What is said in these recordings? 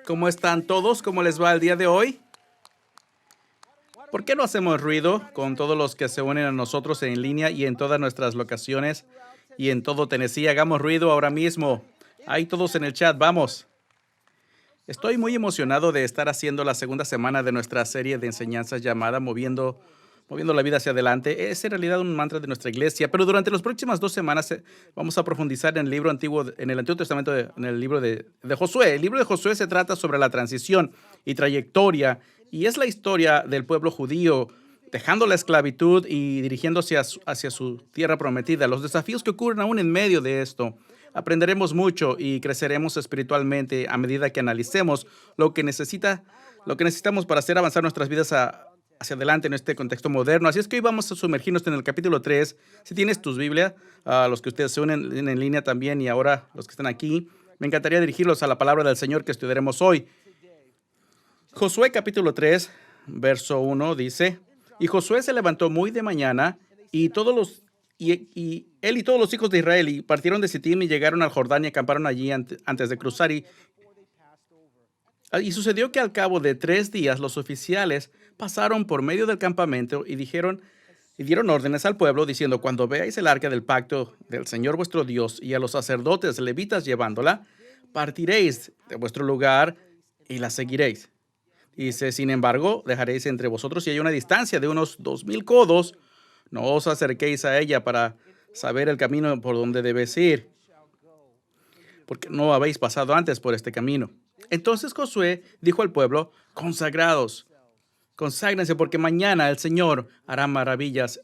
¿Cómo están todos? ¿Cómo les va el día de hoy? ¿Por qué no hacemos ruido con todos los que se unen a nosotros en línea y en todas nuestras locaciones y en todo Tennessee? Hagamos ruido ahora mismo. Ahí todos en el chat, vamos. Estoy muy emocionado de estar haciendo la segunda semana de nuestra serie de enseñanzas llamada Moviendo la vida hacia adelante. Es en realidad un mantra de nuestra iglesia, pero durante las próximas 2 semanas vamos a profundizar en el libro antiguo, en el Antiguo Testamento, en el libro de Josué. El libro de Josué se trata sobre la transición y trayectoria, y es la historia del pueblo judío dejando la esclavitud y dirigiéndose hacia su tierra prometida. Los desafíos que ocurren aún en medio de esto. Aprenderemos mucho y creceremos espiritualmente a medida que analicemos lo que necesitamos para hacer avanzar nuestras vidas hacia adelante en este contexto moderno. Así es que hoy vamos a sumergirnos en el capítulo 3. Si tienes tus Biblias, a los que ustedes se unen en línea también y ahora los que están aquí, me encantaría dirigirlos a la palabra del Señor que estudiaremos hoy. Josué capítulo 3, verso 1 dice: Y Josué se levantó muy de mañana y él y todos los hijos de Israel y partieron de Sittim y llegaron al Jordán y acamparon allí antes de cruzar. Y sucedió que al cabo de 3 días los oficiales pasaron por medio del campamento y dieron órdenes al pueblo diciendo: Cuando veáis el arca del pacto del Señor vuestro Dios y a los sacerdotes levitas llevándola, partiréis de vuestro lugar y la seguiréis. Dice: Sin embargo, dejaréis entre vosotros, si hay una distancia de unos 2000 codos, no os acerquéis a ella para saber el camino por donde debéis ir, porque no habéis pasado antes por este camino. Entonces Josué dijo al pueblo: Conságrense, porque mañana el Señor hará maravillas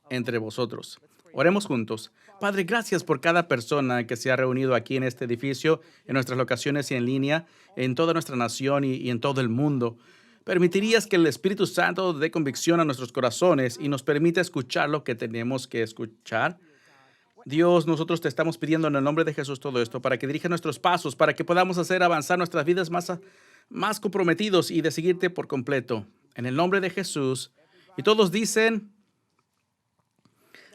entre vosotros. Oremos juntos. Padre, gracias por cada persona que se ha reunido aquí en este edificio, en nuestras locaciones y en línea, en toda nuestra nación y en todo el mundo. ¿Permitirías que el Espíritu Santo dé convicción a nuestros corazones y nos permita escuchar lo que tenemos que escuchar? Dios, nosotros te estamos pidiendo en el nombre de Jesús todo esto, para que dirija nuestros pasos, para que podamos hacer avanzar nuestras vidas más comprometidos y de seguirte por completo. En el nombre de Jesús. Y todos dicen...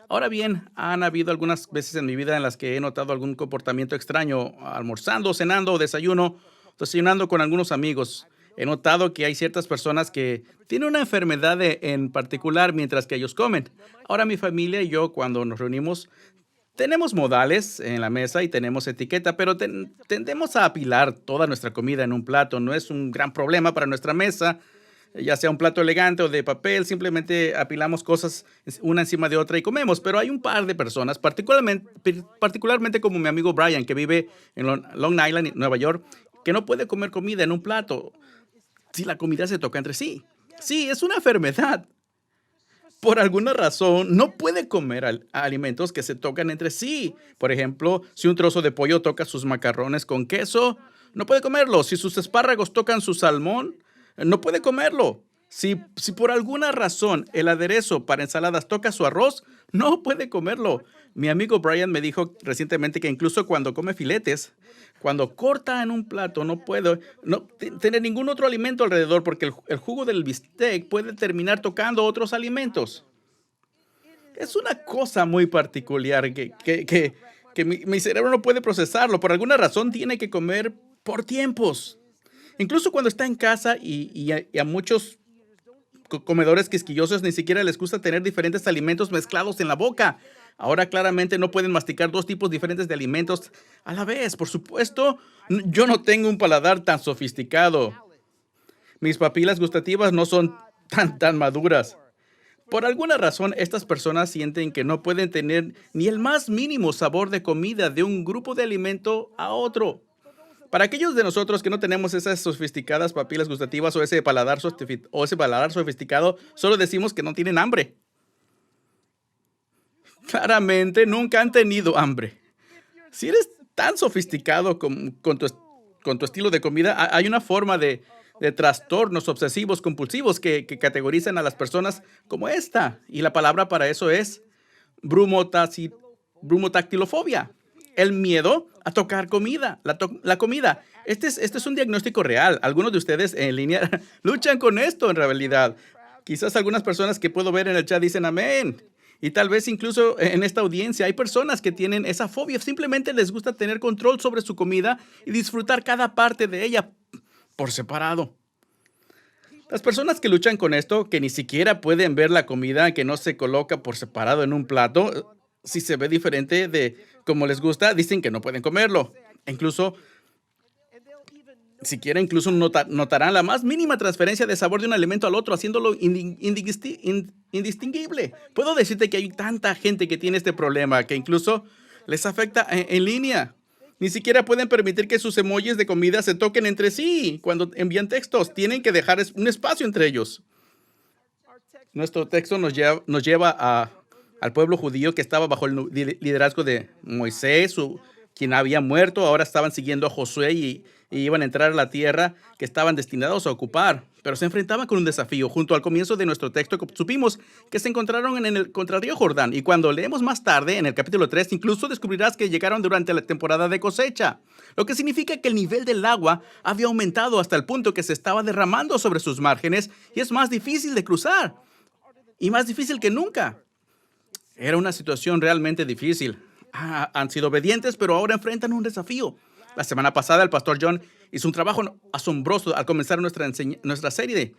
Ahora bien, han habido algunas veces en mi vida en las que he notado algún comportamiento extraño, almorzando, cenando o desayunando con algunos amigos. He notado que hay ciertas personas que tienen una enfermedad en particular mientras que ellos comen. Ahora mi familia y yo, cuando nos reunimos, tenemos modales en la mesa y tenemos etiqueta, pero tendemos a apilar toda nuestra comida en un plato. No es un gran problema para nuestra mesa, ya sea un plato elegante o de papel. Simplemente apilamos cosas una encima de otra y comemos. Pero hay un par de personas, particularmente como mi amigo Brian, que vive en Long Island, Nueva York, que no puede comer comida en un plato si la comida se toca entre sí. Sí, es una enfermedad. Por alguna razón, no puede comer alimentos que se tocan entre sí. Por ejemplo, si un trozo de pollo toca sus macarrones con queso, no puede comerlo. Si sus espárragos tocan su salmón, no puede comerlo. Si por alguna razón el aderezo para ensaladas toca su arroz, no puede comerlo. Mi amigo Brian me dijo recientemente que incluso cuando come filetes, cuando corta en un plato, no puede tener ningún otro alimento alrededor, porque el jugo del bistec puede terminar tocando otros alimentos. Es una cosa muy particular que mi cerebro no puede procesarlo. Por alguna razón tiene que comer por tiempos. Incluso cuando está en casa y a muchos comedores quisquillosos ni siquiera les gusta tener diferentes alimentos mezclados en la boca. Ahora claramente no pueden masticar 2 tipos diferentes de alimentos a la vez. Por supuesto, yo no tengo un paladar tan sofisticado. Mis papilas gustativas no son tan maduras. Por alguna razón, estas personas sienten que no pueden tener ni el más mínimo sabor de comida de un grupo de alimento a otro. Para aquellos de nosotros que no tenemos esas sofisticadas papilas gustativas o ese paladar sofisticado, solo decimos que no tienen hambre. Claramente nunca han tenido hambre. Si eres tan sofisticado con tu estilo de comida, hay una forma de trastornos obsesivos compulsivos que categorizan a las personas como esta. Y la palabra para eso es brumotactilofobia. El miedo a tocar comida, la comida. Este es un diagnóstico real. Algunos de ustedes en línea luchan con esto en realidad. Quizás algunas personas que puedo ver en el chat dicen amén. Y tal vez incluso en esta audiencia hay personas que tienen esa fobia. Simplemente les gusta tener control sobre su comida y disfrutar cada parte de ella. por separado. Las personas que luchan con esto, que ni siquiera pueden ver la comida que no se coloca por separado en un plato, si se ve diferente de como les gusta, dicen que no pueden comerlo. Incluso, siquiera incluso notarán la más mínima transferencia de sabor de un alimento al otro, haciéndolo indistinguible. Puedo decirte que hay tanta gente que tiene este problema que incluso les afecta en línea. Ni siquiera pueden permitir que sus emojis de comida se toquen entre sí cuando envían textos. Tienen que dejar un espacio entre ellos. Nuestro texto nos lleva al pueblo judío que estaba bajo el liderazgo de Moisés, quien había muerto. Ahora estaban siguiendo a Josué y iban a entrar a la tierra que estaban destinados a ocupar. Pero se enfrentaban con un desafío. Junto al comienzo de nuestro texto, supimos que se encontraron contra el río Jordán. Y cuando leemos más tarde, en el capítulo 3, incluso descubrirás que llegaron durante la temporada de cosecha. Lo que significa que el nivel del agua había aumentado hasta el punto que se estaba derramando sobre sus márgenes y es más difícil de cruzar. Y más difícil que nunca. Era una situación realmente difícil. Han sido obedientes, pero ahora enfrentan un desafío. La semana pasada, el pastor John hizo un trabajo asombroso al comenzar nuestra serie.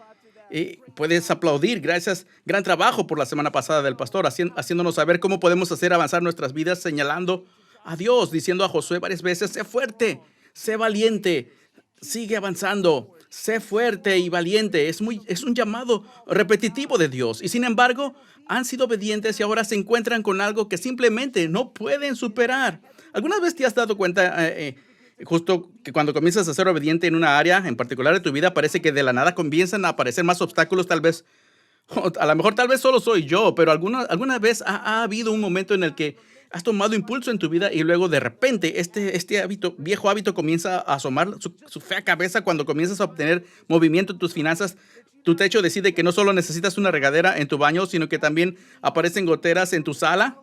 Y puedes aplaudir. Gracias. Gran trabajo por la semana pasada del pastor, haciéndonos saber cómo podemos hacer avanzar nuestras vidas, señalando a Dios, diciendo a Josué varias veces, sé fuerte, sé valiente, sigue avanzando, sé fuerte y valiente. Es un llamado repetitivo de Dios. Y sin embargo, han sido obedientes y ahora se encuentran con algo que simplemente no pueden superar. ¿Alguna vez te has dado cuenta justo que cuando comienzas a ser obediente en una área en particular de tu vida, parece que de la nada comienzan a aparecer más obstáculos? Tal vez, a lo mejor tal vez solo soy yo, pero alguna vez ha habido un momento en el que has tomado impulso en tu vida y luego de repente este viejo hábito comienza a asomar su fea cabeza cuando comienzas a obtener movimiento en tus finanzas. Tu techo decide que no solo necesitas una regadera en tu baño, sino que también aparecen goteras en tu sala.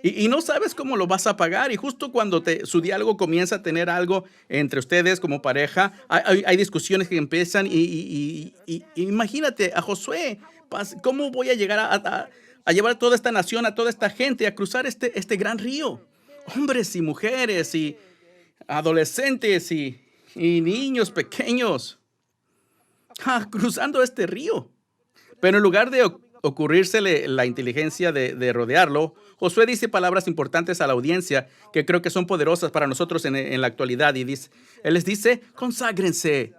Y no sabes cómo lo vas a pagar. Y justo cuando su diálogo comienza a tener algo entre ustedes como pareja, hay discusiones que empiezan. Y imagínate a Josué, ¿cómo voy a llegar a llevar a toda esta nación, a toda esta gente a cruzar este gran río? Hombres y mujeres y adolescentes y niños pequeños cruzando este río. Pero en lugar de ocurrírsele la inteligencia de rodearlo, Josué dice palabras importantes a la audiencia que creo que son poderosas para nosotros en la actualidad. Él les dice, conságrense,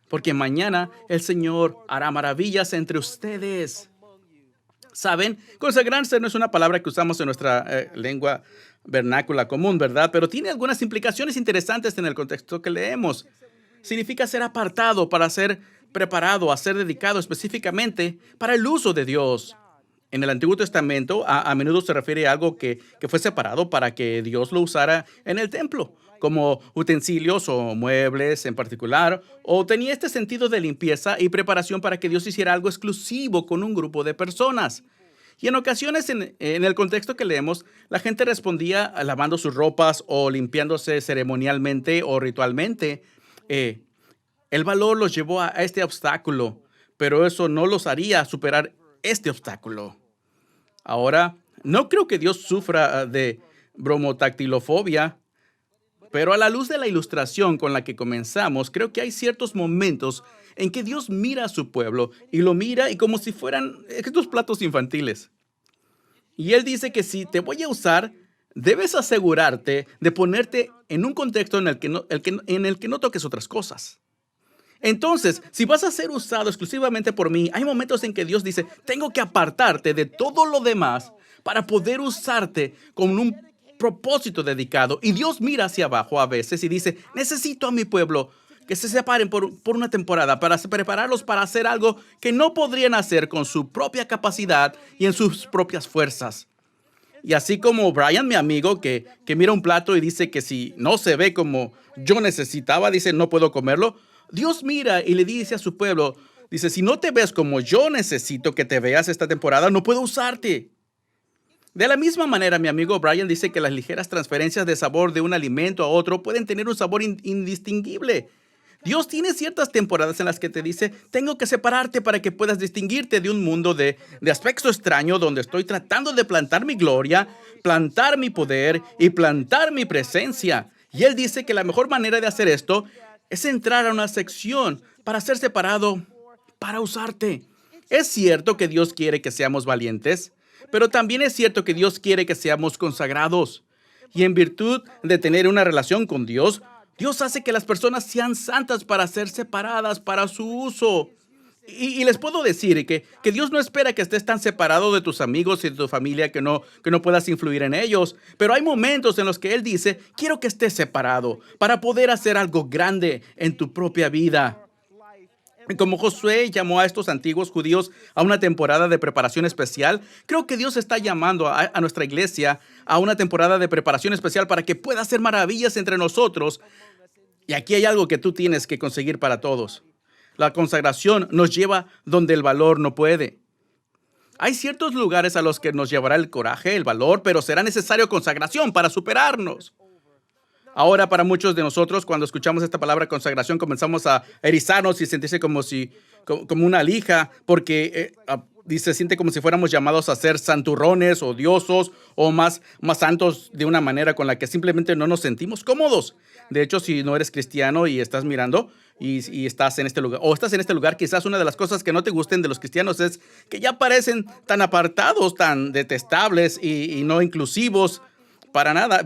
porque mañana el Señor hará maravillas entre ustedes. ¿Saben? Consagrarse no es una palabra que usamos en nuestra lengua vernácula común, ¿verdad? Pero tiene algunas implicaciones interesantes en el contexto que leemos. Significa ser apartado para ser preparado, a ser dedicado específicamente para el uso de Dios. En el Antiguo Testamento, a menudo se refiere a algo que fue separado para que Dios lo usara en el templo, como utensilios o muebles en particular, o tenía este sentido de limpieza y preparación para que Dios hiciera algo exclusivo con un grupo de personas. Y en ocasiones, en el contexto que leemos, la gente respondía lavando sus ropas o limpiándose ceremonialmente o ritualmente. El valor los llevó a este obstáculo, pero eso no los haría superar este obstáculo. Ahora, no creo que Dios sufra de bromotactilofobia, pero a la luz de la ilustración con la que comenzamos, creo que hay ciertos momentos en que Dios mira a su pueblo y lo mira y como si fueran estos platos infantiles. Y Él dice que si te voy a usar, debes asegurarte de ponerte en un contexto en el que no toques otras cosas. Entonces, si vas a ser usado exclusivamente por mí, hay momentos en que Dios dice, tengo que apartarte de todo lo demás para poder usarte con un propósito dedicado. Y Dios mira hacia abajo a veces y dice, necesito a mi pueblo que se separen por una temporada para prepararlos para hacer algo que no podrían hacer con su propia capacidad y en sus propias fuerzas. Y así como Brian, mi amigo, que mira un plato y dice que si no se ve como yo necesitaba, dice, no puedo comerlo. Dios mira y le dice a su pueblo, dice, si no te ves como yo necesito que te veas esta temporada, no puedo usarte. De la misma manera, mi amigo Brian dice que las ligeras transferencias de sabor de un alimento a otro pueden tener un sabor indistinguible. Dios tiene ciertas temporadas en las que te dice, tengo que separarte para que puedas distinguirte de un mundo de aspecto extraño donde estoy tratando de plantar mi gloria, plantar mi poder y plantar mi presencia. Y Él dice que la mejor manera de hacer esto es entrar a una sección para ser separado, para usarte. Es cierto que Dios quiere que seamos valientes, pero también es cierto que Dios quiere que seamos consagrados. Y en virtud de tener una relación con Dios, Dios hace que las personas sean santas para ser separadas para su uso. Y les puedo decir que Dios no espera que estés tan separado de tus amigos y de tu familia que no puedas influir en ellos. Pero hay momentos en los que Él dice, quiero que estés separado para poder hacer algo grande en tu propia vida. Y como Josué llamó a estos antiguos judíos a una temporada de preparación especial, creo que Dios está llamando a nuestra iglesia a una temporada de preparación especial para que pueda hacer maravillas entre nosotros. Y aquí hay algo que tú tienes que conseguir para todos. La consagración nos lleva donde el valor no puede. Hay ciertos lugares a los que nos llevará el coraje, el valor, pero será necesario consagración para superarnos. Ahora, para muchos de nosotros, cuando escuchamos esta palabra consagración, comenzamos a erizarnos y sentirse como una lija, porque se siente como si fuéramos llamados a ser santurrones, odiosos o más santos de una manera con la que simplemente no nos sentimos cómodos. De hecho, si no eres cristiano y estás mirando y estás en este lugar, quizás una de las cosas que no te gusten de los cristianos es que ya parecen tan apartados, tan detestables y no inclusivos para nada.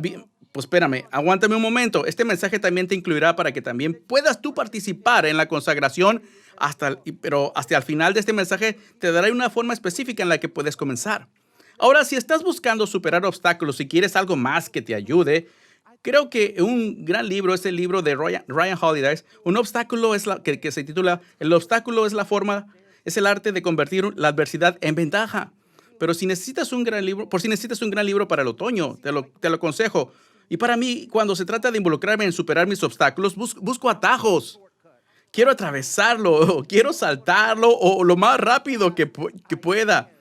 Pues espérame, aguántame un momento. Este mensaje también te incluirá para que también puedas tú participar en la consagración, pero hasta el final de este mensaje te daré una forma específica en la que puedes comenzar. Ahora, si estás buscando superar obstáculos y quieres algo más que te ayude, creo que un gran libro es el libro de Ryan Holiday. Un obstáculo que se titula El obstáculo es el arte de convertir la adversidad en ventaja. Pero si necesitas un gran libro para el otoño, te lo aconsejo. Y para mí, cuando se trata de involucrarme en superar mis obstáculos, busco atajos. Quiero atravesarlo, quiero saltarlo o lo más rápido que pueda.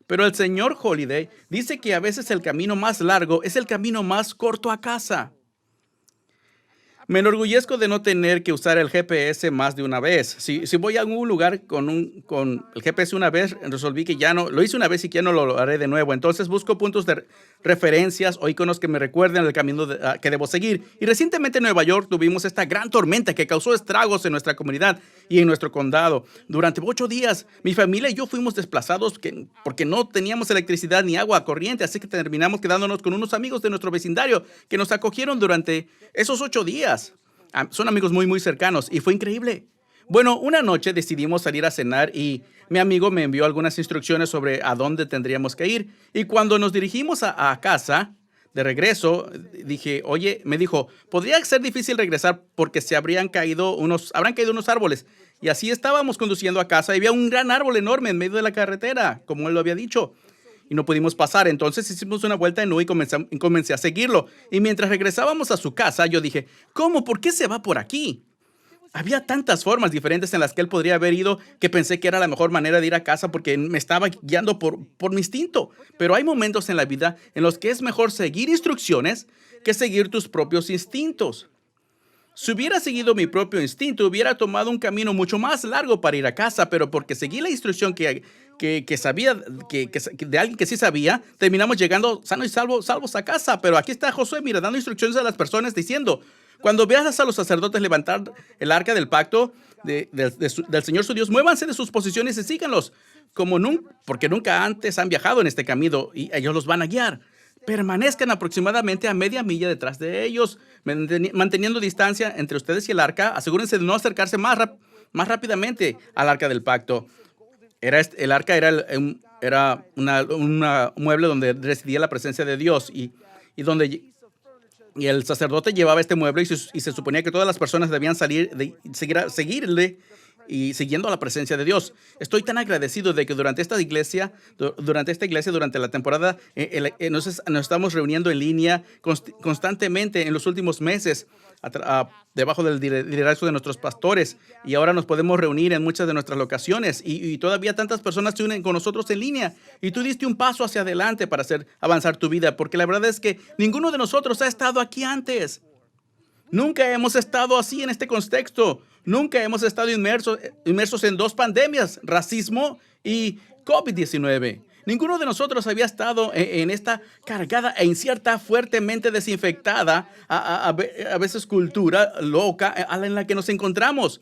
Pero el señor Holiday dice que a veces el camino más largo es el camino más corto a casa. Me enorgullezco de no tener que usar el GPS más de una vez. Si voy a algún lugar con el GPS una vez, resolví que ya no, lo hice una vez y que ya no lo haré de nuevo. Entonces busco puntos de referencias o iconos que me recuerden el camino que debo seguir. Y recientemente en Nueva York tuvimos esta gran tormenta que causó estragos en nuestra comunidad y en nuestro condado. Durante 8 días, mi familia y yo fuimos desplazados porque no teníamos electricidad ni agua corriente, así que terminamos quedándonos con unos amigos de nuestro vecindario que nos acogieron durante esos 8 días. Son amigos muy, muy cercanos y fue increíble. Bueno, una noche decidimos salir a cenar y mi amigo me envió algunas instrucciones sobre a dónde tendríamos que ir. Y cuando nos dirigimos a casa, de regreso, me dijo, podría ser difícil regresar porque habrán caído unos árboles. Y así estábamos conduciendo a casa y había un gran árbol enorme en medio de la carretera, como él lo había dicho. Y no pudimos pasar. Entonces hicimos una vuelta en U y comencé a seguirlo. Y mientras regresábamos a su casa, yo dije, ¿cómo? ¿Por qué se va por aquí? Había tantas formas diferentes en las que él podría haber ido que pensé que era la mejor manera de ir a casa porque me estaba guiando por mi instinto. Pero hay momentos en la vida en los que es mejor seguir instrucciones que seguir tus propios instintos. Si hubiera seguido mi propio instinto, hubiera tomado un camino mucho más largo para ir a casa, pero porque seguí la instrucción que sabía, de alguien que sí sabía, terminamos llegando sanos y salvos a casa. Pero aquí está Josué, mira, dando instrucciones a las personas diciendo, cuando veas a los sacerdotes levantar el arca del pacto del Señor su Dios, muévanse de sus posiciones y síganlos, porque nunca antes han viajado en este camino y ellos los van a guiar. Permanezcan aproximadamente a media milla detrás de ellos, manteniendo distancia entre ustedes y el arca. Asegúrense de no acercarse más rápidamente al arca del pacto. El arca era un mueble donde residía la presencia de Dios y el sacerdote llevaba este mueble y se suponía que todas las personas debían seguirle y siguiendo la presencia de Dios. Estoy tan agradecido de que durante esta iglesia, durante la temporada, nos estamos reuniendo en línea constantemente en los últimos meses, debajo del liderazgo de nuestros pastores, y ahora nos podemos reunir en muchas de nuestras locaciones y todavía tantas personas se unen con nosotros en línea y tú diste un paso hacia adelante para hacer avanzar tu vida, porque la verdad es que ninguno de nosotros ha estado aquí antes. Nunca hemos estado así en este contexto. Nunca hemos estado inmersos en 2 pandemias, racismo y COVID-19. Ninguno de nosotros había estado en esta cargada e incierta, fuertemente desinfectada, a veces cultura loca en la que nos encontramos.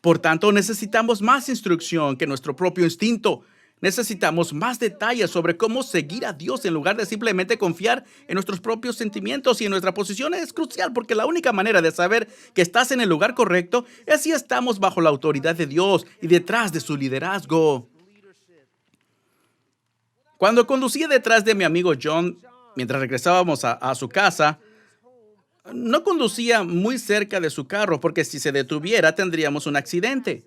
Por tanto, necesitamos más instrucción que nuestro propio instinto. Necesitamos más detalles sobre cómo seguir a Dios en lugar de simplemente confiar en nuestros propios sentimientos y en nuestra posición es crucial porque la única manera de saber que estás en el lugar correcto es si estamos bajo la autoridad de Dios y detrás de su liderazgo. Cuando conducía detrás de mi amigo John, mientras regresábamos a su casa, no conducía muy cerca de su carro porque si se detuviera tendríamos un accidente.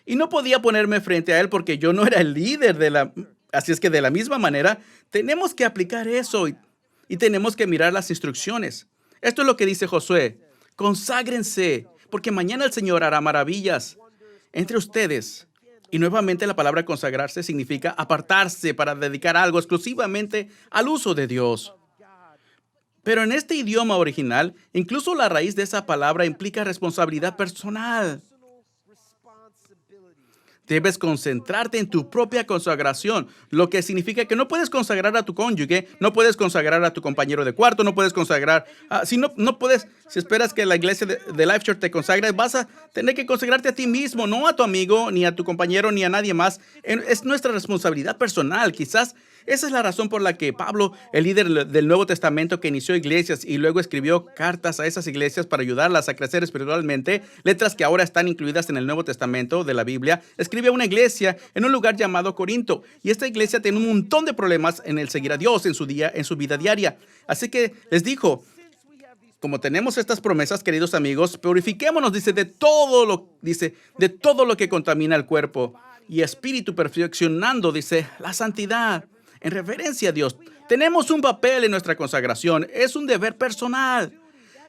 Y no podía ponerme frente a él porque yo no era el líder de la... Así es que de la misma manera, tenemos que aplicar eso y tenemos que mirar las instrucciones. Esto es lo que dice Josué. Conságrense, porque mañana el Señor hará maravillas entre ustedes. Y nuevamente la palabra consagrarse significa apartarse para dedicar algo exclusivamente al uso de Dios. Pero en este idioma original, incluso la raíz de esa palabra implica responsabilidad personal. Debes concentrarte en tu propia consagración, lo que significa que no puedes consagrar a tu cónyuge, no puedes consagrar a tu compañero de cuarto, no puedes consagrar, si esperas que la iglesia de Life Church te consagre, vas a tener que consagrarte a ti mismo, no a tu amigo, ni a tu compañero, ni a nadie más. Es nuestra responsabilidad personal. Quizás esa es la razón por la que Pablo, el líder del Nuevo Testamento que inició iglesias y luego escribió cartas a esas iglesias para ayudarlas a crecer espiritualmente, letras que ahora están incluidas en el Nuevo Testamento de la Biblia, escribió una iglesia en un lugar llamado Corinto. Y esta iglesia tiene un montón de problemas en el seguir a Dios en su vida diaria. Así que les dijo, como tenemos estas promesas, queridos amigos, purifiquémonos, dice, de todo lo que contamina el cuerpo y espíritu, perfeccionando, dice, la santidad. En referencia a Dios, tenemos un papel en nuestra consagración. Es un deber personal,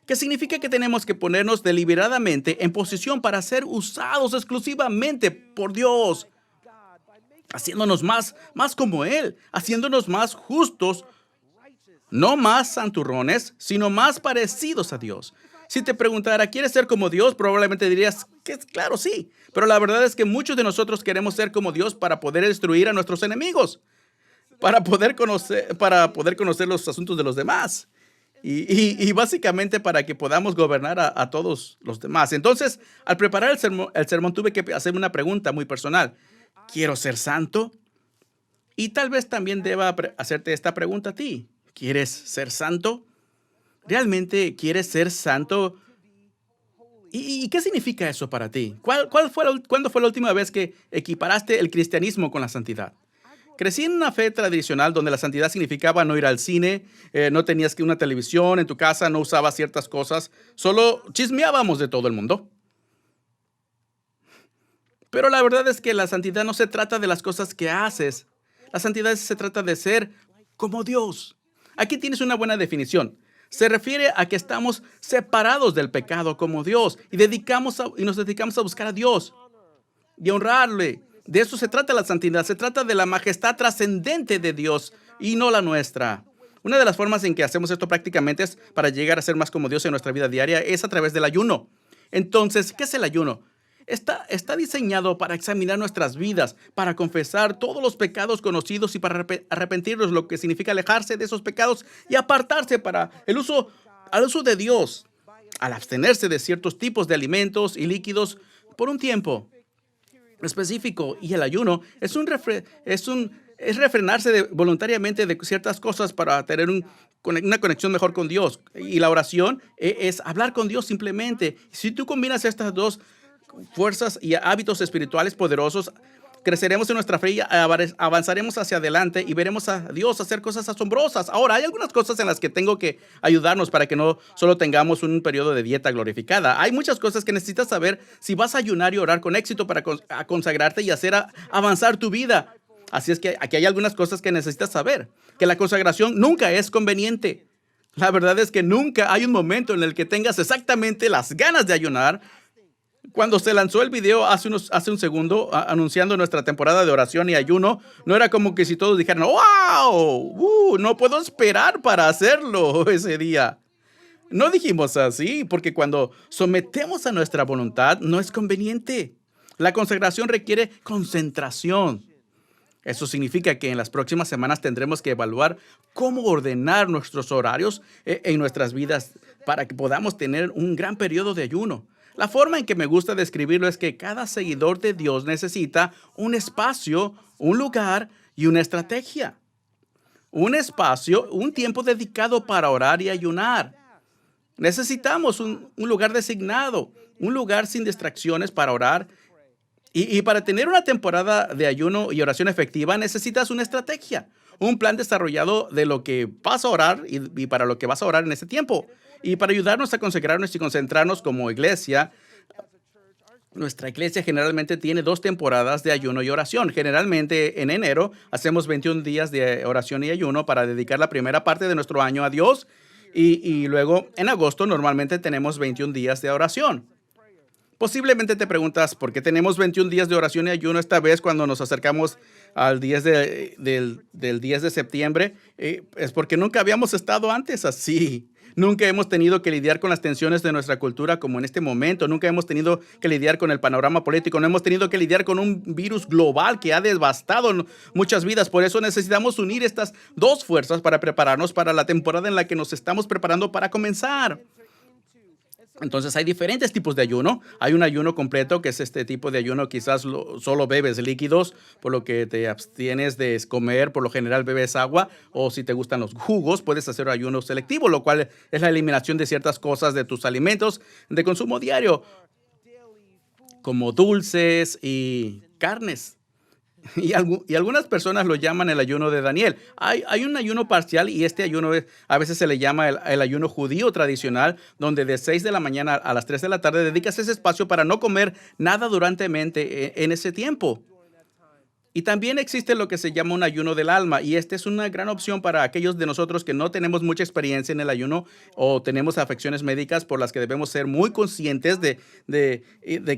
que significa que tenemos que ponernos deliberadamente en posición para ser usados exclusivamente por Dios, haciéndonos más como Él, haciéndonos más justos, no más santurrones, sino más parecidos a Dios. Si te preguntara, ¿quieres ser como Dios? Probablemente dirías que claro, sí. Pero la verdad es que muchos de nosotros queremos ser como Dios para poder destruir a nuestros enemigos, para poder conocer los asuntos de los demás y básicamente para que podamos gobernar a todos los demás. Entonces, al preparar el sermón tuve que hacerme una pregunta muy personal. ¿Quiero ser santo? Y tal vez también deba hacerte esta pregunta a ti. ¿Quieres ser santo? ¿Realmente quieres ser santo? ¿Y qué significa eso para ti? ¿Cuándo fue la última vez que equiparaste el cristianismo con la santidad? Crecí en una fe tradicional donde la santidad significaba no ir al cine, no tenías que una televisión en tu casa, no usabas ciertas cosas, solo chismeábamos de todo el mundo. Pero la verdad es que la santidad no se trata de las cosas que haces. La santidad se trata de ser como Dios. Aquí tienes una buena definición. Se refiere a que estamos separados del pecado como Dios y nos dedicamos a buscar a Dios y a honrarle. De eso se trata la santidad. Se trata de la majestad trascendente de Dios y no la nuestra. Una de las formas en que hacemos esto prácticamente es para llegar a ser más como Dios en nuestra vida diaria es a través del ayuno. Entonces, ¿qué es el ayuno? Está diseñado para examinar nuestras vidas, para confesar todos los pecados conocidos y para arrepentirnos, lo que significa alejarse de esos pecados y apartarse para al uso de Dios, al abstenerse de ciertos tipos de alimentos y líquidos por un tiempo específico. Y el ayuno es refrenarse voluntariamente de ciertas cosas para tener una conexión mejor con Dios. Y la oración es hablar con Dios simplemente. Si tú combinas estas dos fuerzas y hábitos espirituales poderosos, creceremos en nuestra fe y avanzaremos hacia adelante y veremos a Dios hacer cosas asombrosas. Ahora, hay algunas cosas en las que tengo que ayudarnos para que no solo tengamos un periodo de dieta glorificada. Hay muchas cosas que necesitas saber si vas a ayunar y orar con éxito para consagrarte y hacer avanzar tu vida. Así es que aquí hay algunas cosas que necesitas saber. Que la consagración nunca es conveniente. La verdad es que nunca hay un momento en el que tengas exactamente las ganas de ayunar. Cuando se lanzó el video hace un segundo anunciando nuestra temporada de oración y ayuno, no era como que si todos dijeran, ¡wow! No puedo esperar para hacerlo ese día. No dijimos así, porque cuando sometemos a nuestra voluntad no es conveniente. La consagración requiere concentración. Eso significa que en las próximas semanas tendremos que evaluar cómo ordenar nuestros horarios en nuestras vidas para que podamos tener un gran periodo de ayuno. La forma en que me gusta describirlo es que cada seguidor de Dios necesita un espacio, un lugar y una estrategia. Un espacio, un tiempo dedicado para orar y ayunar. Necesitamos un lugar designado, un lugar sin distracciones para orar. Y para tener una temporada de ayuno y oración efectiva, necesitas una estrategia, un plan desarrollado de lo que vas a orar y para lo que vas a orar en ese tiempo. Y para ayudarnos a consagrarnos y concentrarnos como iglesia, nuestra iglesia generalmente tiene 2 temporadas de ayuno y oración. Generalmente en enero hacemos 21 días de oración y ayuno para dedicar la primera parte de nuestro año a Dios. Y luego en agosto normalmente tenemos 21 días de oración. Posiblemente te preguntas por qué tenemos 21 días de oración y ayuno esta vez cuando nos acercamos al 10 del 10 de septiembre. Es porque nunca habíamos estado antes así. Nunca hemos tenido que lidiar con las tensiones de nuestra cultura como en este momento. Nunca hemos tenido que lidiar con el panorama político. No hemos tenido que lidiar con un virus global que ha devastado muchas vidas. Por eso necesitamos unir estas dos fuerzas para prepararnos para la temporada en la que nos estamos preparando para comenzar. Entonces hay diferentes tipos de ayuno. Hay un ayuno completo, que es este tipo de ayuno. Quizás solo bebes líquidos, por lo que te abstienes de comer. Por lo general bebes agua. O si te gustan los jugos, puedes hacer ayuno selectivo, lo cual es la eliminación de ciertas cosas de tus alimentos de consumo diario, como dulces y carnes. Y algunas personas lo llaman el ayuno de Daniel. Hay un ayuno parcial y este ayuno a veces se le llama el ayuno judío tradicional, donde de 6 de la mañana a las 3 de la tarde dedicas ese espacio para no comer nada durante en ese tiempo. Y también existe lo que se llama un ayuno del alma, y esta es una gran opción para aquellos de nosotros que no tenemos mucha experiencia en el ayuno o tenemos afecciones médicas por las que debemos ser muy conscientes de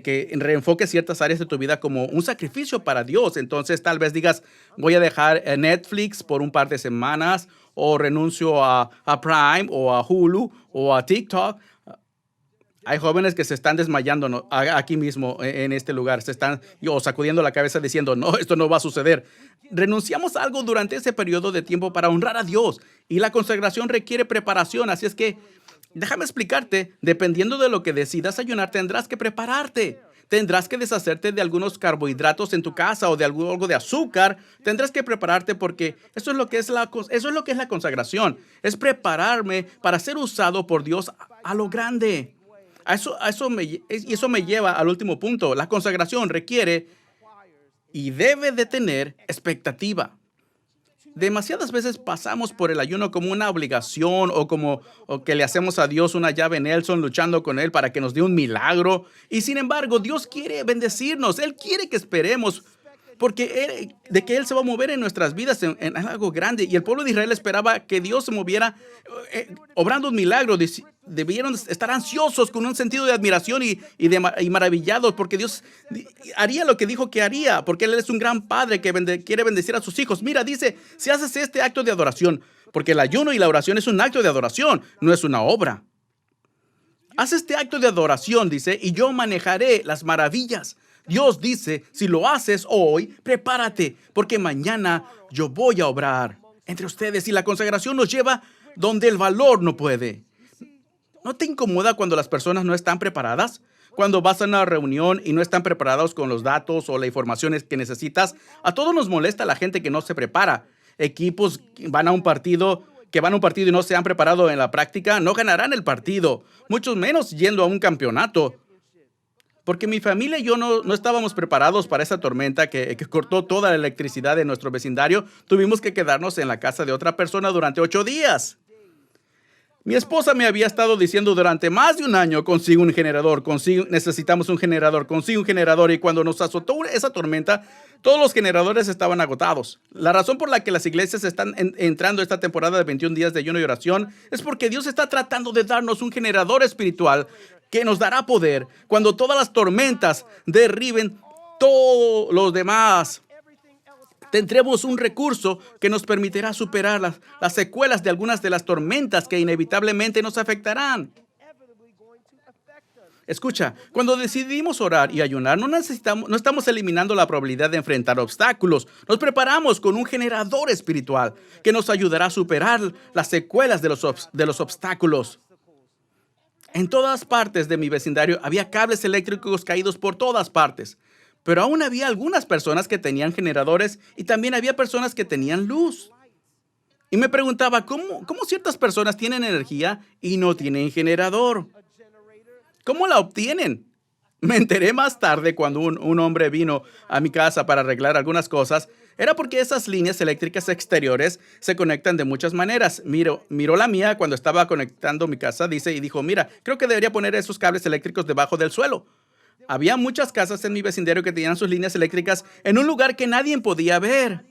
que reenfoques ciertas áreas de tu vida como un sacrificio para Dios. Entonces tal vez digas, voy a dejar Netflix por un par de semanas, o renuncio a Prime o a Hulu o a TikTok. Hay jóvenes que se están desmayando, ¿no? Aquí mismo, en este lugar. Se están sacudiendo la cabeza diciendo, no, esto no va a suceder. Renunciamos a algo durante ese periodo de tiempo para honrar a Dios. Y la consagración requiere preparación. Así es que, déjame explicarte, dependiendo de lo que decidas ayunar, tendrás que prepararte. Tendrás que deshacerte de algunos carbohidratos en tu casa o de algo de azúcar. Tendrás que prepararte porque eso es lo que es la consagración. Es prepararme para ser usado por Dios a lo grande. Eso me lleva al último punto. La consagración requiere y debe de tener expectativa. Demasiadas veces pasamos por el ayuno como una obligación o que le hacemos a Dios una llave Nelson luchando con Él para que nos dé un milagro. Y sin embargo, Dios quiere bendecirnos. Él quiere que esperemos porque de que Él se va a mover en nuestras vidas en algo grande. Y el pueblo de Israel esperaba que Dios se moviera obrando un milagro. Debieron estar ansiosos con un sentido de admiración y maravillados porque Dios haría lo que dijo que haría, porque Él es un gran padre que quiere bendecir a sus hijos. Mira, dice, si haces este acto de adoración, porque el ayuno y la oración es un acto de adoración, no es una obra. Haz este acto de adoración, dice, y yo manejaré las maravillas. Dios dice, si lo haces hoy, prepárate, porque mañana yo voy a obrar entre ustedes. Y la consagración nos lleva donde el valor no puede. ¿No te incomoda cuando las personas no están preparadas? Cuando vas a una reunión y no están preparados con los datos o la información que necesitas. A todos nos molesta la gente que no se prepara. Equipos que van a un partido y no se han preparado en la práctica, no ganarán el partido, mucho menos yendo a un campeonato. Porque mi familia y yo no estábamos preparados para esa tormenta que cortó toda la electricidad de nuestro vecindario. Tuvimos que quedarnos en la casa de otra persona durante 8 días. Mi esposa me había estado diciendo durante más de un año, consigue un generador, necesitamos un generador, consigue un generador. Y cuando nos azotó esa tormenta, todos los generadores estaban agotados. La razón por la que las iglesias están entrando esta temporada de 21 días de ayuno y oración es porque Dios está tratando de darnos un generador espiritual que nos dará poder cuando todas las tormentas derriben todos los demás. Tendremos un recurso que nos permitirá superar las secuelas de algunas de las tormentas que inevitablemente nos afectarán. Escucha, cuando decidimos orar y ayunar, no estamos eliminando la probabilidad de enfrentar obstáculos. Nos preparamos con un generador espiritual que nos ayudará a superar las secuelas de los obstáculos. En todas partes de mi vecindario había cables eléctricos caídos por todas partes, pero aún había algunas personas que tenían generadores y también había personas que tenían luz. Y me preguntaba, ¿cómo ciertas personas tienen energía y no tienen generador? ¿Cómo la obtienen? Me enteré más tarde cuando un hombre vino a mi casa para arreglar algunas cosas. Era porque esas líneas eléctricas exteriores se conectan de muchas maneras. Miró la mía cuando estaba conectando mi casa, dice, y dijo, mira, creo que debería poner esos cables eléctricos debajo del suelo. Había muchas casas en mi vecindario que tenían sus líneas eléctricas en un lugar que nadie podía ver,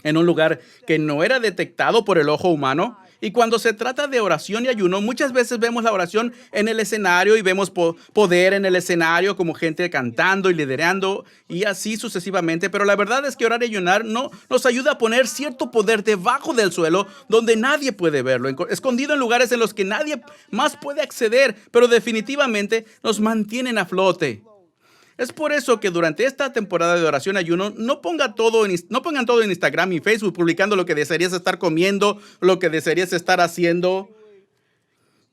en un lugar que no era detectado por el ojo humano. Y cuando se trata de oración y ayuno, muchas veces vemos la oración en el escenario y vemos poder en el escenario, como gente cantando y liderando y así sucesivamente. Pero la verdad es que orar y ayunar no nos ayuda a poner cierto poder debajo del suelo donde nadie puede verlo, escondido en lugares en los que nadie más puede acceder, pero definitivamente nos mantienen a flote. Es por eso que durante esta temporada de oración y ayuno, no pongan todo en Instagram y Facebook publicando lo que desearías estar comiendo, lo que desearías estar haciendo.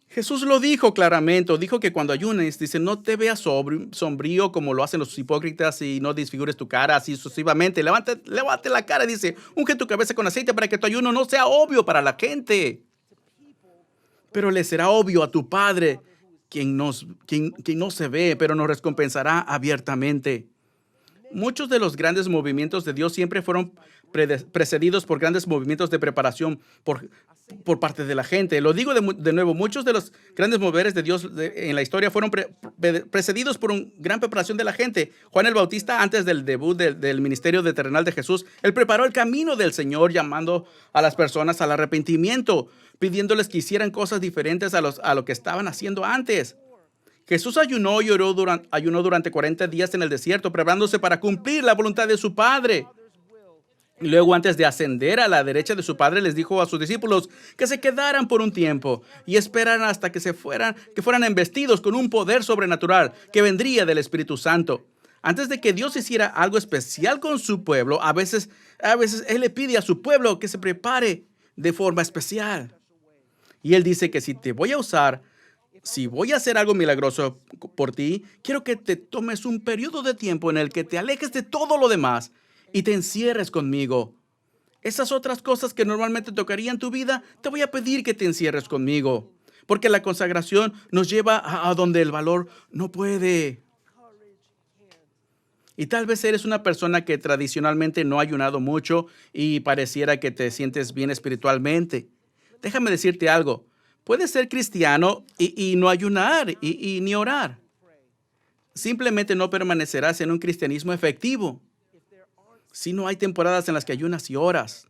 Jesús lo dijo claramente, dijo que cuando ayunes, dice, no te veas sombrío como lo hacen los hipócritas y no desfigures tu cara así sucesivamente. Levante la cara, dice, unge tu cabeza con aceite para que tu ayuno no sea obvio para la gente, pero le será obvio a tu Padre, quien no se ve, pero nos recompensará abiertamente. Muchos de los grandes movimientos de Dios siempre fueron precedidos por grandes movimientos de preparación por parte de la gente. Lo digo de nuevo, muchos de los grandes moveres de Dios en la historia fueron precedidos por una gran preparación de la gente. Juan el Bautista, antes del debut del ministerio terrenal de Jesús, él preparó el camino del Señor, llamando a las personas al arrepentimiento, pidiéndoles que hicieran cosas diferentes a lo que estaban haciendo antes. Jesús ayunó y ayunó durante 40 días en el desierto, preparándose para cumplir la voluntad de su Padre. Y luego, antes de ascender a la derecha de su Padre, les dijo a sus discípulos que se quedaran por un tiempo y esperaran hasta que fueran embestidos con un poder sobrenatural que vendría del Espíritu Santo. Antes de que Dios hiciera algo especial con su pueblo, a veces Él le pide a su pueblo que se prepare de forma especial. Y Él dice que si voy a hacer algo milagroso por ti, quiero que te tomes un periodo de tiempo en el que te alejes de todo lo demás y te encierres conmigo. Esas otras cosas que normalmente tocarían tu vida, te voy a pedir que te encierres conmigo, porque la consagración nos lleva a donde el valor no puede. Y tal vez eres una persona que tradicionalmente no ha ayunado mucho y pareciera que te sientes bien espiritualmente. Déjame decirte algo. Puedes ser cristiano y no ayunar y ni orar. Simplemente no permanecerás en un cristianismo efectivo si no hay temporadas en las que ayunas y oras.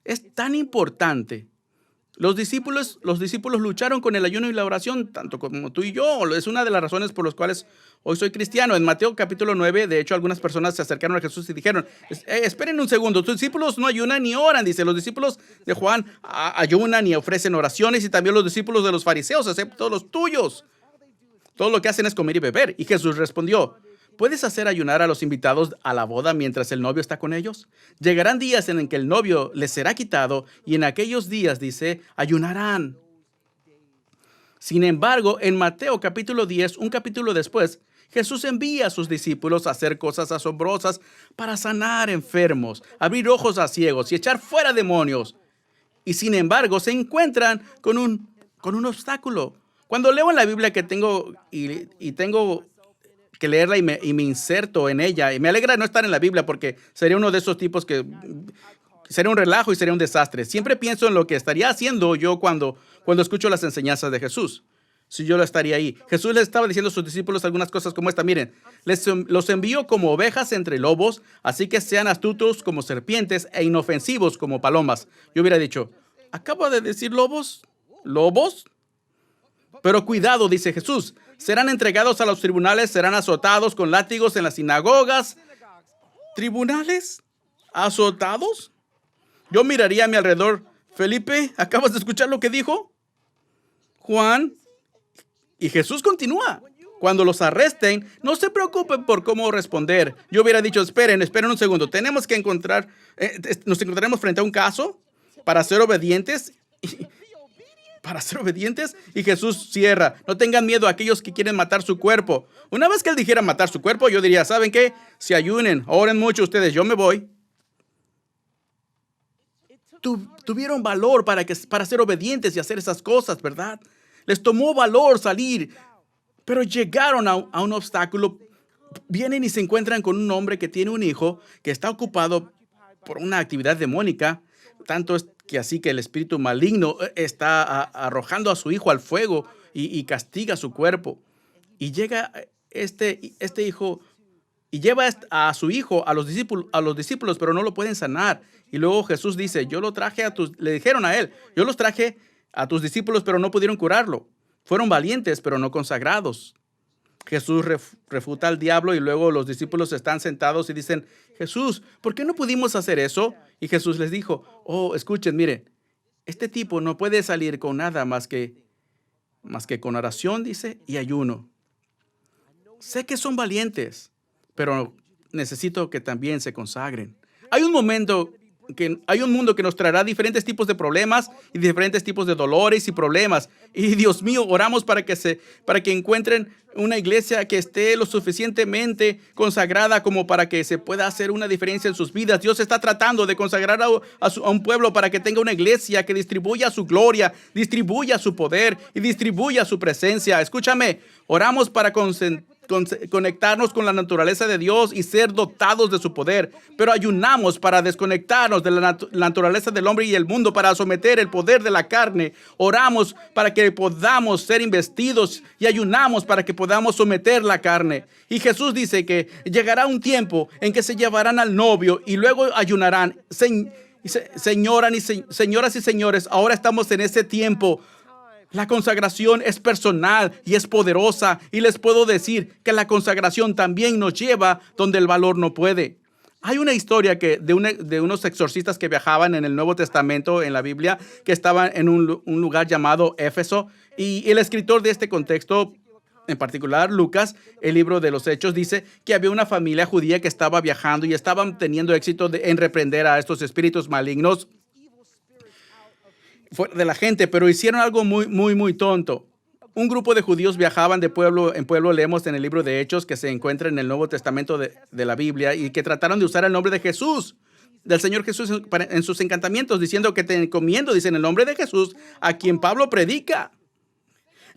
Es tan importante. Los discípulos lucharon con el ayuno y la oración, tanto como tú y yo. Es una de las razones por las cuales hoy soy cristiano. En Mateo capítulo 9, de hecho, algunas personas se acercaron a Jesús y dijeron, esperen un segundo, tus discípulos no ayunan ni oran. Dice, los discípulos de Juan ayunan y ofrecen oraciones, y también los discípulos de los fariseos, excepto los tuyos. Todo lo que hacen es comer y beber. Y Jesús respondió, ¿puedes hacer ayunar a los invitados a la boda mientras el novio está con ellos? Llegarán días en que el novio les será quitado, y en aquellos días, dice, ayunarán. Sin embargo, en Mateo capítulo 10, un capítulo después, Jesús envía a sus discípulos a hacer cosas asombrosas para sanar enfermos, abrir ojos a ciegos y echar fuera demonios. Y sin embargo, se encuentran con un obstáculo. Cuando leo en la Biblia que tengo que leerla y me inserto en ella, y me alegra no estar en la Biblia porque sería uno de esos tipos que sería un relajo y sería un desastre. Siempre pienso en lo que estaría haciendo yo cuando escucho las enseñanzas de Jesús. Si yo lo estaría ahí. Jesús les estaba diciendo a sus discípulos algunas cosas como esta. Miren, los envío como ovejas entre lobos, así que sean astutos como serpientes e inofensivos como palomas. Yo hubiera dicho, ¿acabo de decir lobos? ¿Lobos? Pero cuidado, dice Jesús, serán entregados a los tribunales, serán azotados con látigos en las sinagogas. ¿Tribunales? ¿Azotados? Yo miraría a mi alrededor. Felipe, ¿acabas de escuchar lo que dijo Juan? Y Jesús continúa. Cuando los arresten, no se preocupen por cómo responder. Yo hubiera dicho, esperen un segundo. Tenemos que nos encontraremos frente a un caso para ser obedientes. Para ser obedientes. Y Jesús cierra. No tengan miedo a aquellos que quieren matar su cuerpo. Una vez que él dijera matar su cuerpo, yo diría, ¿saben qué? Si ayunen, oren mucho ustedes, yo me voy. Tuvieron valor para ser obedientes y hacer esas cosas, ¿verdad? Les tomó valor salir, pero llegaron a un obstáculo. Vienen y se encuentran con un hombre que tiene un hijo que está ocupado por una actividad demónica. Tanto es que así que el espíritu maligno está arrojando a su hijo al fuego y castiga su cuerpo. Y llega este hijo y lleva a su hijo a los discípulos, pero no lo pueden sanar. Y luego Jesús dice, le dijeron a él, yo los traje a tus discípulos, pero no pudieron curarlo. Fueron valientes, pero no consagrados. Jesús refuta al diablo y luego los discípulos están sentados y dicen, Jesús, ¿por qué no pudimos hacer eso? Y Jesús les dijo, escuchen, miren, este tipo no puede salir con nada más que con oración, dice, y ayuno. Sé que son valientes, pero necesito que también se consagren. Hay un mundo que nos traerá diferentes tipos de problemas y diferentes tipos de dolores y problemas. Y Dios mío, oramos para que encuentren una iglesia que esté lo suficientemente consagrada como para que se pueda hacer una diferencia en sus vidas. Dios está tratando de consagrar a un pueblo para que tenga una iglesia que distribuya su gloria, distribuya su poder y distribuya su presencia. Escúchame, oramos para conectarnos con la naturaleza de Dios y ser dotados de su poder, pero ayunamos para desconectarnos de la naturaleza del hombre y el mundo, para someter el poder de la carne. Oramos para que podamos ser investidos y ayunamos para que podamos someter la carne. Y Jesús dice que llegará un tiempo en que se llevarán al novio y luego ayunarán. Señoras y señores, ahora estamos en ese tiempo. La consagración es personal y es poderosa, y les puedo decir que la consagración también nos lleva donde el valor no puede. Hay una historia de unos exorcistas que viajaban en el Nuevo Testamento, en la Biblia, que estaban en un lugar llamado Éfeso, y el escritor de este contexto, en particular Lucas, el libro de los Hechos, dice que había una familia judía que estaba viajando y estaban teniendo éxito en reprender a estos espíritus malignos de la gente, pero hicieron algo muy tonto. Un grupo de judíos viajaban de pueblo en pueblo, leemos en el libro de Hechos, que se encuentra en el Nuevo Testamento de la Biblia, y que trataron de usar el nombre de Jesús, del Señor Jesús, en sus encantamientos, diciendo que te encomiendo, dice, en el nombre de Jesús, a quien Pablo predica.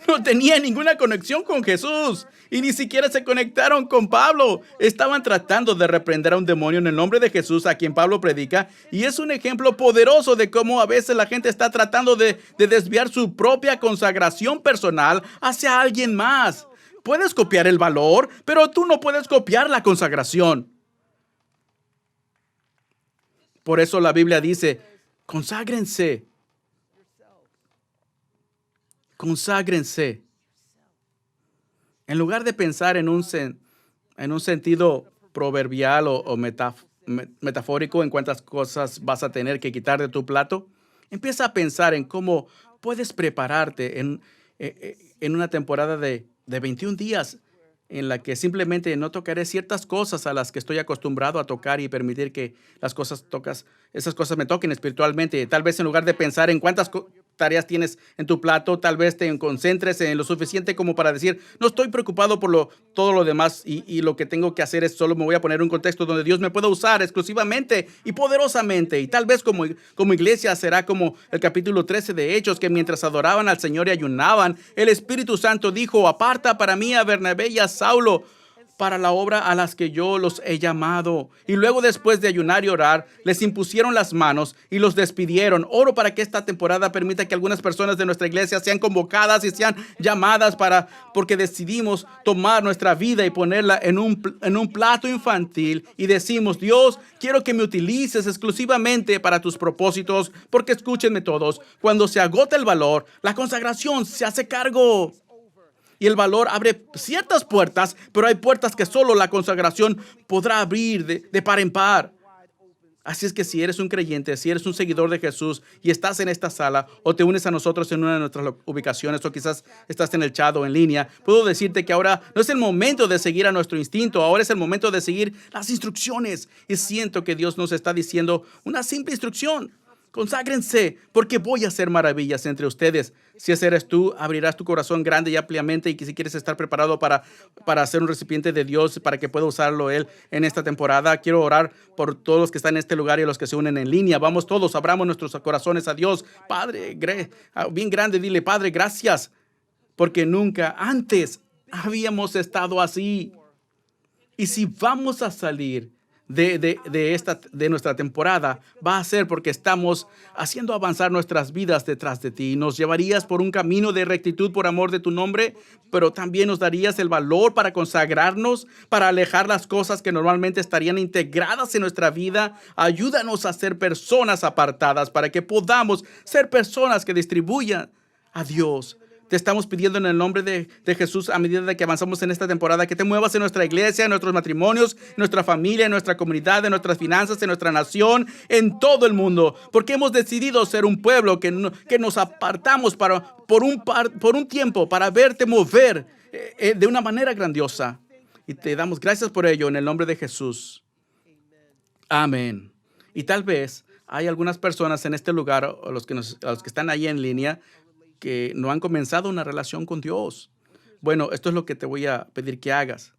No tenía ninguna conexión con Jesús y ni siquiera se conectaron con Pablo. Estaban tratando de reprender a un demonio en el nombre de Jesús, a quien Pablo predica, y es un ejemplo poderoso de cómo a veces la gente está tratando de desviar su propia consagración personal hacia alguien más. Puedes copiar el valor, pero tú no puedes copiar la consagración. Por eso la Biblia dice, conságrense. Conságrense. En lugar de pensar en un sentido proverbial o metafórico en cuántas cosas vas a tener que quitar de tu plato, empieza a pensar en cómo puedes prepararte en una temporada de 21 días en la que simplemente no tocaré ciertas cosas a las que estoy acostumbrado a tocar y permitir que esas cosas me toquen espiritualmente. Tal vez en lugar de pensar en cuántas tareas tienes en tu plato, tal vez te concentres en lo suficiente como para decir, no estoy preocupado por todo lo demás y lo que tengo que hacer es solo me voy a poner en un contexto donde Dios me pueda usar exclusivamente y poderosamente. Y tal vez como iglesia será como el capítulo 13 de Hechos, que mientras adoraban al Señor y ayunaban, el Espíritu Santo dijo, aparta para mí a Bernabé y a Saulo para la obra a las que yo los he llamado. Y luego, después de ayunar y orar, les impusieron las manos y los despidieron. Oro para que esta temporada permita que algunas personas de nuestra iglesia sean convocadas y sean llamadas porque decidimos tomar nuestra vida y ponerla en un plato infantil y decimos, Dios, quiero que me utilices exclusivamente para tus propósitos, porque escúchenme todos, cuando se agota el valor, la consagración se hace cargo. Y el valor abre ciertas puertas, pero hay puertas que solo la consagración podrá abrir de par en par. Así es que si eres un creyente, si eres un seguidor de Jesús y estás en esta sala o te unes a nosotros en una de nuestras ubicaciones o quizás estás en el chat o en línea, puedo decirte que ahora no es el momento de seguir a nuestro instinto, ahora es el momento de seguir las instrucciones. Y siento que Dios nos está diciendo una simple instrucción. Conságrense, porque voy a hacer maravillas entre ustedes. Si ese eres tú, abrirás tu corazón grande y ampliamente. Y que si quieres estar preparado para ser un recipiente de Dios, para que pueda usarlo Él en esta temporada, quiero orar por todos los que están en este lugar y los que se unen en línea. Vamos todos, abramos nuestros corazones a Dios. Padre, bien grande, dile, Padre, gracias, porque nunca antes habíamos estado así. Y si vamos a salir de nuestra temporada, va a ser porque estamos haciendo avanzar nuestras vidas detrás de ti. Nos llevarías por un camino de rectitud por amor de tu nombre, pero también nos darías el valor para consagrarnos, para alejar las cosas que normalmente estarían integradas en nuestra vida. Ayúdanos a ser personas apartadas para que podamos ser personas que distribuyan a Dios. Te estamos pidiendo en el nombre de Jesús, a medida de que avanzamos en esta temporada, que te muevas en nuestra iglesia, en nuestros matrimonios, en nuestra familia, en nuestra comunidad, en nuestras finanzas, en nuestra nación, en todo el mundo. Porque hemos decidido ser un pueblo que nos apartamos por un tiempo para verte mover de una manera grandiosa. Y te damos gracias por ello en el nombre de Jesús. Amén. Y tal vez hay algunas personas en este lugar, o los que están ahí en línea, que no han comenzado una relación con Dios. Bueno, esto es lo que te voy a pedir que hagas.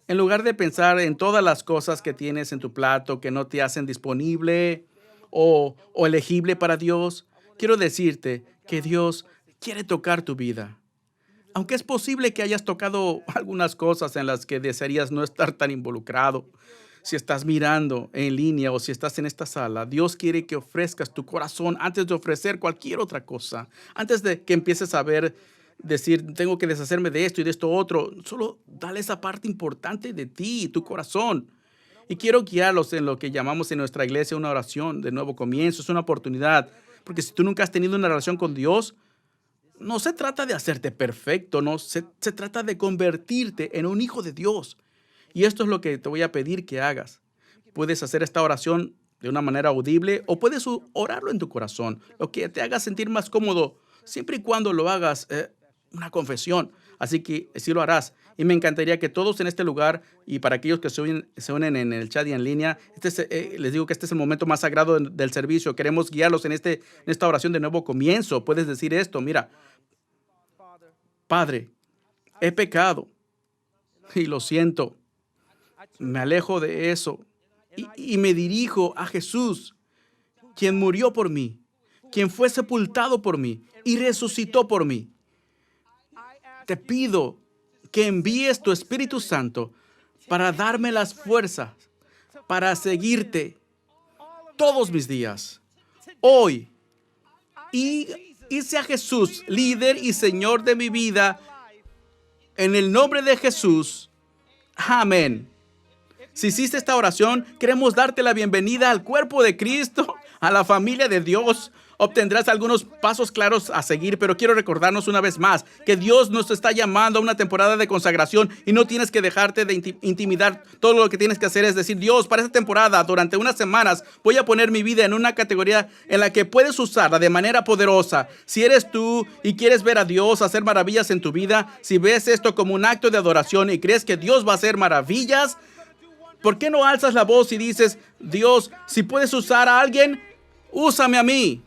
En lugar de pensar en todas las cosas que tienes en tu plato que no te hacen disponible o elegible para Dios, quiero decirte que Dios quiere tocar tu vida. Aunque es posible que hayas tocado algunas cosas en las que desearías no estar tan involucrado. Si estás mirando en línea o si estás en esta sala, Dios quiere que ofrezcas tu corazón antes de ofrecer cualquier otra cosa. Antes de que empieces a decir, tengo que deshacerme de esto y de esto otro, solo dale esa parte importante de ti, tu corazón. Y quiero guiarlos en lo que llamamos en nuestra iglesia una oración de nuevo comienzo. Es una oportunidad, porque si tú nunca has tenido una relación con Dios, no se trata de hacerte perfecto, no se trata de convertirte en un hijo de Dios. Y esto es lo que te voy a pedir que hagas. Puedes hacer esta oración de una manera audible o puedes orarlo en tu corazón, lo que te haga sentir más cómodo, siempre y cuando lo hagas una confesión. Así que sí lo harás. Y me encantaría que todos en este lugar, y para aquellos que se unen en el chat y en línea, les digo que este es el momento más sagrado del servicio. Queremos guiarlos en esta oración de nuevo comienzo. Puedes decir esto, mira, Padre, he pecado y lo siento. Me alejo de eso y me dirijo a Jesús, quien murió por mí, quien fue sepultado por mí y resucitó por mí. Te pido que envíes tu Espíritu Santo para darme las fuerzas para seguirte todos mis días. Hoy, hice a Jesús líder y Señor de mi vida. En el nombre de Jesús. Amén. Si hiciste esta oración, queremos darte la bienvenida al cuerpo de Cristo, a la familia de Dios. Obtendrás algunos pasos claros a seguir, pero quiero recordarnos una vez más que Dios nos está llamando a una temporada de consagración y no tienes que dejarte de intimidar. Todo lo que tienes que hacer es decir, Dios, para esta temporada, durante unas semanas, voy a poner mi vida en una categoría en la que puedes usarla de manera poderosa. Si eres tú y quieres ver a Dios hacer maravillas en tu vida, si ves esto como un acto de adoración y crees que Dios va a hacer maravillas, ¿por qué no alzas la voz y dices, Dios, si puedes usar a alguien, úsame a mí?